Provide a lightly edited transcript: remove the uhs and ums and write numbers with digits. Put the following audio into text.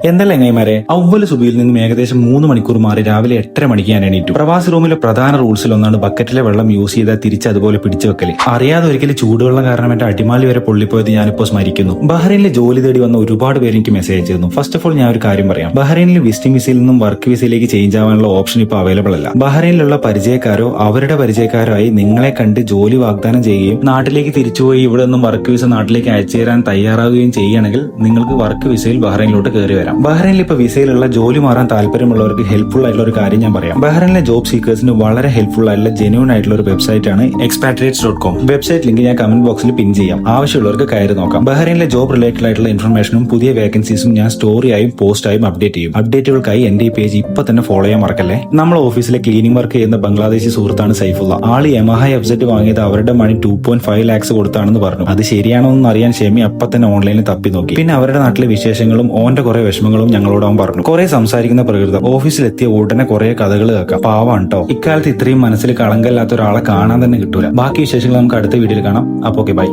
എന്നല്ല എങ്ങൈമാരെ അവല് സുബിയിൽ നിന്നും ഏകദേശം 3 മണിക്കൂർ മാറി രാവിലെ 8:30 മണിക്ക് ഞാൻ എണീറ്റു. പ്രവാസി റൂമിലെ പ്രധാന റൂൾസിൽ ഒന്നാണ് ബക്കറ്റിലെ വെള്ളം യൂസ് ചെയ്താൽ തിരിച്ച് അതുപോലെ പിടിച്ചു വെക്കല്. അറിയാതെ ഒരിക്കലും ചൂടുവെള്ളം കാരണം എന്റെ അടിമാലി വരെ പൊള്ളിപ്പോയത് ഞാനിപ്പോ സ്മരിക്കുന്നു. ബഹ്റൈനിലെ ജോലി തേടി വന്ന ഒരുപാട് പേര് എനിക്ക് മെസ്സേജ് അയച്ചിരുന്നു. ഫസ്റ്റ് ഓഫ് ഓൾ ഞാൻ ഒരു കാര്യം പറയാം. ബഹ്റൈനിൽ വിസിറ്റിംഗ് വിസയിൽ നിന്നും വർക്ക് വിസയിലേക്ക് ചേഞ്ച് ആവാനുള്ള ഓപ്ഷൻ ഇപ്പോൾ അവൈലബിൾ അല്ല. ബഹ്റൈനിലുള്ള പരിചയക്കാരോ അവരുടെ പരിചയക്കാരോ ആയി നിങ്ങളെ കണ്ട് ജോലി വാഗ്ദാനം ചെയ്യുകയും നാട്ടിലേക്ക് തിരിച്ചുപോയി ഇവിടെ നിന്നും വർക്ക് വിസ നാട്ടിലേക്ക് അയച്ചു തരാൻ തയ്യാറാവുകയും ചെയ്യുകയാണെങ്കിൽ നിങ്ങൾക്ക് വർക്ക് വിസയിൽ ബഹ്റൈനിലോട്ട് കയറി വരാം. ബഹ്റൈനിൽ ഇപ്പൊ വിസയിലുള്ള ജോലി മാറാൻ താല്പര്യമുള്ളവർക്ക് ഹെൽപ്ഫുൾ ആയിട്ടുള്ള ഒരു കാര്യം ഞാൻ പറയാം. ബഹ്റൈനിലെ ജോബ് സീക്കേഴ്സിന് വളരെ ഹെൽപ്ഫുൾ ആയിട്ടുള്ള ജെന്യൂൻ ആയിട്ടുള്ള ഒരു വെബ്സൈറ്റ് ആണ് expatriates.com. വെബ്സൈറ്റ് ലിങ്ക് ഞാൻ കമന്റ് ബോക്സിൽ പിൻ ചെയ്യാം. ആവശ്യമുള്ളവർക്ക് കയറി നോക്കാം. ബഹ്റൈനിലെ ജോബ് റിലേറ്റഡ് ആയിട്ടുള്ള ഇൻഫർമേഷനും പുതിയ വേക്കൻസീസും ഞാൻ സ്റ്റോറിയായും പോസ്റ്റായും അപ്ഡേറ്റ് ചെയ്യും. അപ്ഡേറ്റുകൾക്കായി എന്റെ ഈ പേജ് ഇപ്പൊ തന്നെ ഫോളോ ചെയ്യാൻ മറക്കല്ലേ. നമ്മളെ ഓഫീസിലെ ക്ലീനിംഗ് വർക്ക് ചെയ്യുന്ന ബംഗ്ലാദേശി സുഹൃത്താണ് സൈഫുള്ള. ആള് യമഹ എഫ്സെറ്റ് വാങ്ങിയത് അവരുടെ മണി 2.5 lakhs കൊടുത്താണെന്ന് പറഞ്ഞു. അത് ശരിയാണോ എന്ന് അറിയാൻ ഷെമി അപ്പൊ തന്നെ ഓൺലൈനിൽ തപ്പി നോക്കി. പിന്നെ അവരുടെ നാട്ടിലെ വിശേഷങ്ങളും ഓന്റെ കുറെ വിഷമങ്ങളും ഞങ്ങളോട് അവൻ പറഞ്ഞു. കുറെ സംസാരിക്കുന്ന പ്രകൃതം. ഓഫീസിലെത്തിയ ഉടനെ കുറെ കഥകൾ കേൾക്കാം. പാവാണ് ട്ടോ. ഇക്കാലത്ത് ഇത്രയും മനസ്സിൽ കളങ്കല്ലാത്ത ഒരാളെ കാണാൻ തന്നെ കിട്ടൂല. ബാക്കി വിശേഷങ്ങൾ നമുക്ക് അടുത്ത വീഡിയോയിൽ കാണാം. അപ്പൊ ഓക്കെ, ബൈ.